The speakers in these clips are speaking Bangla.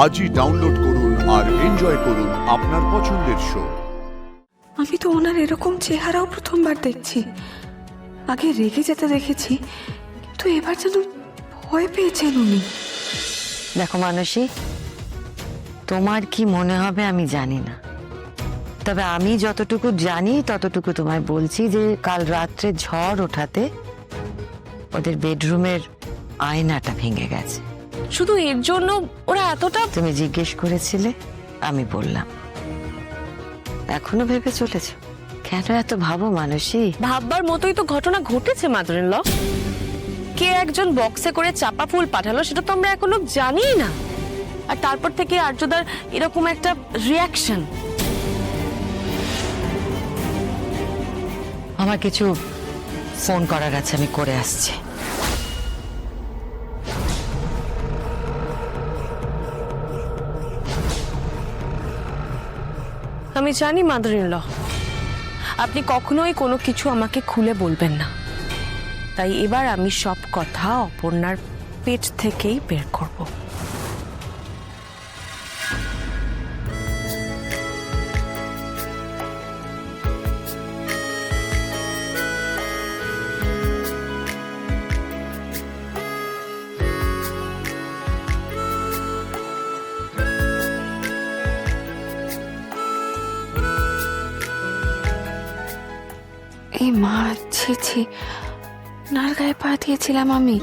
আজই ডাউনলোড করুন আর এনজয় করুন আপনার পছন্দের শো। আমি তো ওনার এরকম চেহারাও প্রথমবার দেখছি। আগে রেগে যেতে দেখেছি, কিন্তু এবার যেন ভয় পেয়েছেন উনি। দেখো মানসী, তোমার কি মনে হবে আমি জানি না, তবে আমি যতটুকু জানি ততটুকু তোমায় বলছি যে কাল রাত্রে ঝড় ওঠাতে ওদের বেডরুমের আয়নাটা ভেঙে গেছে। শুধু এর জন্য ওরা এতটা? তুমি জিজ্ঞেস করেছিলে, আমি বললাম। এখনো ভেবে চলেছ? কেন এত ভাবো মানসী? ভাববার মতোই তো ঘটনা ঘটেছে মাদার-ইন-ল। কে একজন বক্সে করে চাপা ফুল পাঠালো সেটা তো আমরা এখনো জানিই না। আর তারপর থেকে আর্যদার এরকম একটা রিয়াকশন। আমার কিছু ফোন করার আছে, আমি করে আসছি। আমি জানি মাদার-ইন-ল, আপনি কখনোই কোনো কিছু আমাকে খুলে বলবেন না। তাই এবার আমি সব কথা অপর্ণার পেট থেকেই বের করব। এই মা, ছি ছি, ওনার গায়ে পা দিয়েছিলাম আমি।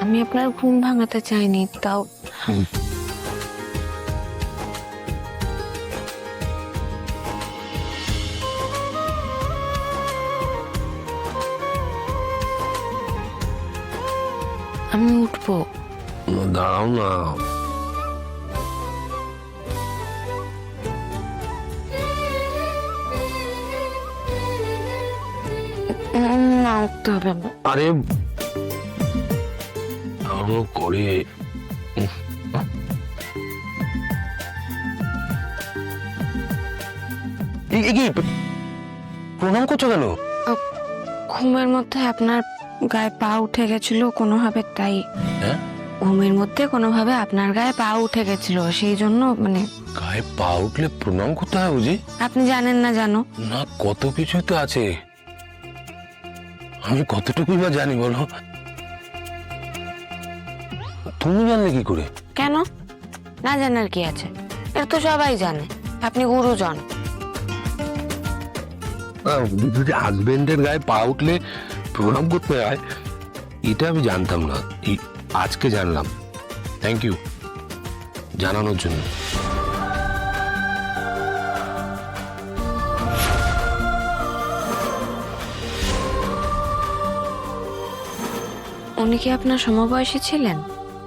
আমি আপনার ঘুম ভাঙাতে চাইনি, তাও আমি উঠবো। দাঁড়াও না, না, উঠতে হবে না। আরে আরো করে কি প্রণাম করছো কেন? ঘুমের মধ্যে আপনার গায়ে পা উঠে গেছিল কোনোভাবে, তাই। হ্যাঁ, ঘুমের মধ্যে কোনোভাবে আপনার গায়ে পা উঠে গেছিল, সেই জন্য মানে। গায়ে পা উঠলে প্রণাম করতে হয় বুঝি? আপনি জানেন না? জানো না, কত কিছু তো আছে, আমি কতটুকুই বা জানি বলো? তুমি জানলে কি করে? কেন না জানার কি আছে, এটা তো সবাই জানে, আপনি গুরুজন। যদি হাজবেন্ডের গায়ে পা উঠলে প্রণাম করতে হয়, এটা আমি জানতাম না, আজকে জানলাম। থ্যাংক ইউ জানানোর জন্য। উনি কি আপনার সমবয়সী ছিলেন?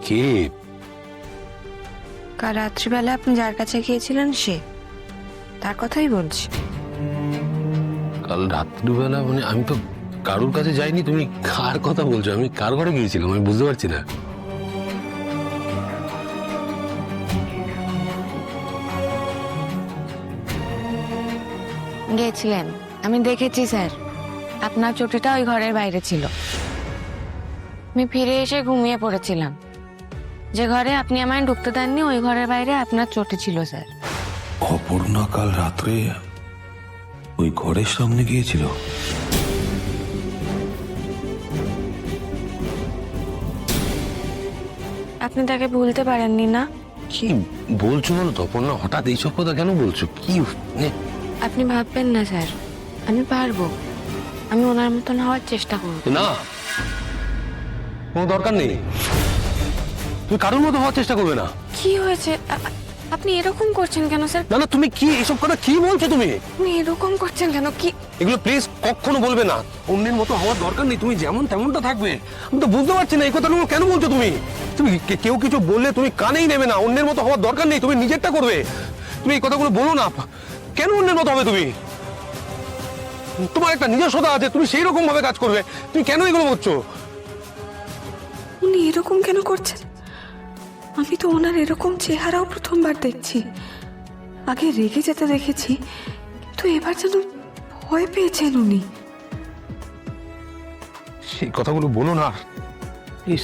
কে? কাল রাত্রিবেলা আপনি যার কাছে গিয়েছিলেন সে, তার কথাই বলছি। কাল রাত্রিবেলা মানে আমি তো কারোর কাছে যাইনি। তুমি কার কথা বলছো? আমি কার ঘরে গিয়েছিলাম আমি বুঝতে পারছি না। গিয়েছিলেন, আমি দেখেছি স্যার। আপনার চটিটা ওই ঘরের বাইরে ছিল। আমি ফিরে এসে ঘুমিয়ে পড়েছিলাম। যে ঘরে আপনি আমায় ঢুকতে দেননি, ওই ঘরের বাইরে আপনার চটি ছিল স্যার। অপর্ণা কাল রাত্রে ওই ঘরের সামনে গিয়েছিল? আপনি তাকে ভুলতে পারেননি না? কি বলছো বলো তপন? না, হঠাৎ এইসব কথা কেন বলছো? কি আপনি ভাববেন না স্যার, আমি পারবো। আমি ওনার মতন হওয়ার চেষ্টা করব। না, কোনো দরকার নেই। তুমি কারোর মতো হওয়ার চেষ্টা করবে না। কি হয়েছে? আপনি এরকম করছেন কেন স্যার? না না, তুমি কি এসব কথা কি বলছো? তুমি আপনি এরকম করছেন কেন? কি এগুলো প্লিজ কখনো বলবে না। অন্যের মতো হওয়ার দরকার নেই, তুমি যেমন তেমনটা থাকবে। আমি তো বুঝতে পারছি না এই কথাগুলো কেন বলছো তুমি। তুমি কেউ কিছু বললে তুমি কানেই নেবে না। অন্যের মতো হওয়ার দরকার নেই, তুমি নিজেরটা করবে। তুমি এই কথাগুলো বলো না। কেন অন্যের মতো হবে তুমি? তোমার একটা নিজস্বতা আছে, তুমি সেই রকম ভাবে কাজ করবে। তুমি কেন এগুলো করছো? উনি এরকম কেন করছেন? আমি তো ওনার এরকম চেহারাও প্রথমবার দেখছি। আগে রেগে যেতে দেখেছি, কিন্তু এবার যেন ভয় পেয়েছেন উনি। সেই কথাগুলো বলো না প্লিজ।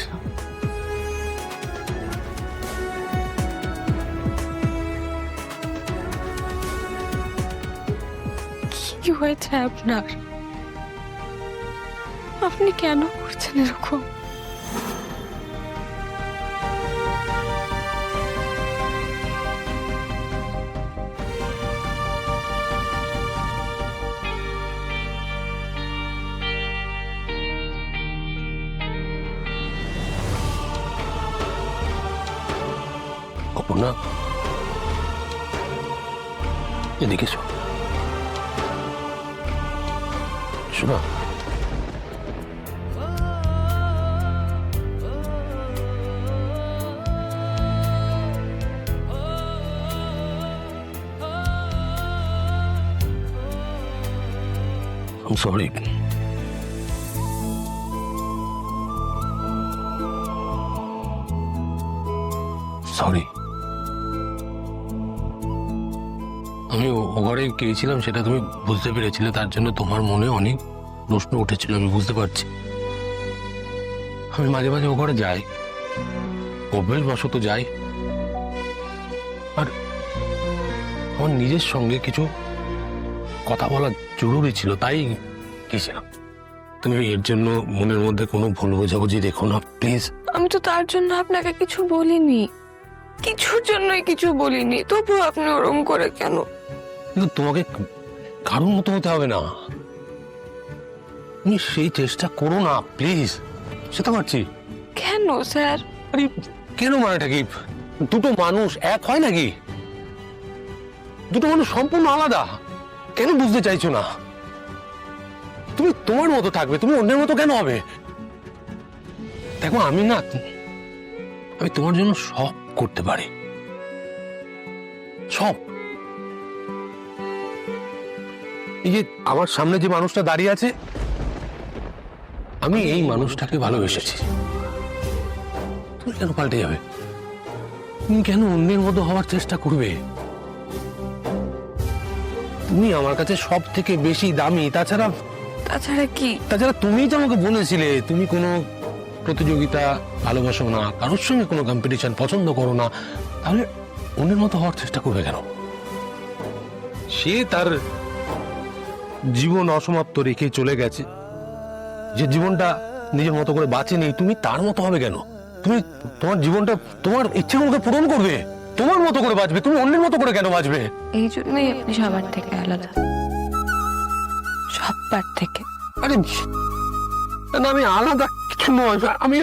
কি হয়েছে আপনার? আপনি কেন করছেন এরকম? অপর্ণা, এদিকে এসো। শোনা, I'm sorry. Sorry. আমি ও ঘরে গিয়েছিলাম সেটা তুমি বুঝতে পেরেছিলে, তার জন্য তোমার মনে অনেক প্রশ্ন উঠেছিল, আমি বুঝতে পারছি। আমি মাঝে মাঝে ও ঘরে যাই, অভ্যেসবশত যাই, আর আমার নিজের সঙ্গে কিছু কথা বলা জরুরি ছিল, তাই গেছিলাম। তুমি এর জন্য মনের মধ্যে কোনো ভুল বোঝাবুঝি রেখো না প্লিজ। আমি তো তার জন্য আপনাকে কিছু বলিনি, কিছুর জন্যই কিছু বলিনি, তবু আপনি ওরম করে কেন? কিন্তু তোমাকে কারোর মতো হতে হবে না, তুমি সেই চেষ্টা করো না প্লিজ। সেটা পারছি। কেন স্যার? আরে কেন মানেটা কি? দুটো মানুষ এক হয় নাকি? দুটো মানুষ সম্পূর্ণ আলাদা। কেন বুঝতে চাইছো না? তুমি তোমার মতো থাকবে, তুমি অন্যের মতো কেন হবে? দেখো আমি তোমার জন্য সব করতে পারি, সব। এই যে আমার সামনে যে মানুষটা দাঁড়িয়ে আছে, আমি এই মানুষটাকে ভালোবেসেছি। তুমি কেন পাল্টে যাবে? তুমি কেন অন্যের মতো হওয়ার চেষ্টা করবে? তুমি আমার কাছে সব থেকে বেশি দামি। তাছাড়া কি? তুমিই তো আমাকে বলেছিলে তুমি কোনো প্রতিযোগিতা ভালোবাসো না, কারোর সঙ্গে কোনো কম্পিটিশন পছন্দ করো না, তাহলে অন্যের মতো হওয়ার চেষ্টা করবে কেন? সে তার জীবন অসমাপ্ত রেখে চলে গেছে, যে জীবনটা নিজের মতো করে বাঁচেনি, তুমি তার মতো হবে কেন? তুমি তোমার জীবনটা তোমার ইচ্ছেগুলোকে পূরণ করবে, তোমার মতো করে বাঁচবে, তুমি অন্যের মতো করে কেন বাঁচবে? এই জন্যই আপনি সবার থেকে আলাদা, সবার থেকে। আরে না, আমি আলাদা কিছু নয়, আমি